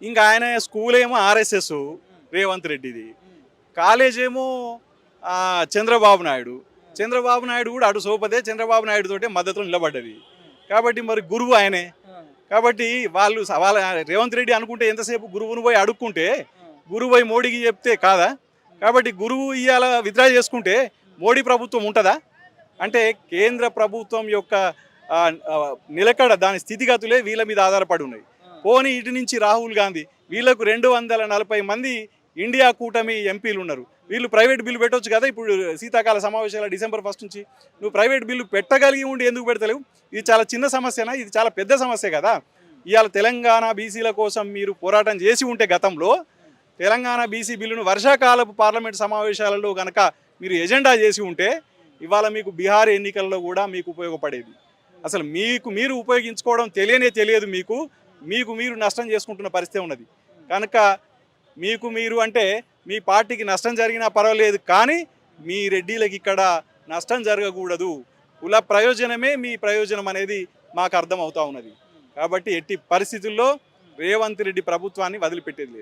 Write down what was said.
ఇంకా ఆయన స్కూల్ ఏమో ఆర్ఎస్ఎస్ రేవంత్ రెడ్డిది, కాలేజ్ ఏమో చంద్రబాబు నాయుడు. చంద్రబాబు నాయుడు కూడా అటు సోపదే చంద్రబాబు నాయుడు తోటే మద్దతులు నిలబడ్డది. కాబట్టి మరి గురువు ఆయనే. కాబట్టి వాళ్ళ రేవంత్ రెడ్డి అనుకుంటే ఎంతసేపు గురువును పోయి అడుక్కుంటే గురువు పోయి మోడీకి చెప్తే కాదా? కాబట్టి గురువు ఇవాళ విత్డ్రా చేసుకుంటే మోడీ ప్రభుత్వం ఉంటుందా? అంటే కేంద్ర ప్రభుత్వం యొక్క నిలకడ దాని స్థితిగతులే వీళ్ళ మీద ఆధారపడి ఉన్నాయి. పోనీ ఇటు నుంచి రాహుల్ గాంధీ, వీళ్ళకు 240 మంది ఇండియా కూటమి ఎంపీలు ఉన్నారు. వీళ్ళు ప్రైవేట్ బిల్లు పెట్టవచ్చు కదా. ఇప్పుడు శీతాకాల సమావేశాల డిసెంబర్ 1 నుంచి నువ్వు ప్రైవేట్ బిల్లు పెట్టగలిగి ఉండి ఎందుకు పెడతలేవు? ఇది చాలా చిన్న సమస్యనా? ఇది చాలా పెద్ద సమస్య కదా. ఇవాళ తెలంగాణ బీసీల కోసం మీరు పోరాటం చేసి ఉంటే గతంలో తెలంగాణ బీసీ బిల్లును వర్షాకాలపు పార్లమెంట్ సమావేశాలలో కనుక మీరు ఎజెండా చేసి ఉంటే ఇవాళ మీకు బీహార్ ఎన్నికల్లో కూడా మీకు ఉపయోగపడేది. అసలు మీరు ఉపయోగించుకోవడం తెలియదు. మీకు మీరు నష్టం చేసుకుంటున్న పరిస్థితి ఉన్నది. కనుక మీరు అంటే మీ పార్టీకి నష్టం జరిగినా పర్వాలేదు, కానీ మీ రెడ్డిలకి ఇక్కడ నష్టం జరగకూడదు. కుల ప్రయోజనమే మీ ప్రయోజనం అనేది మాకు అర్థం అవుతా ఉన్నది. కాబట్టి ఎట్టి పరిస్థితుల్లో రేవంత్ రెడ్డి ప్రభుత్వాన్ని వదిలిపెట్టేది లేదు.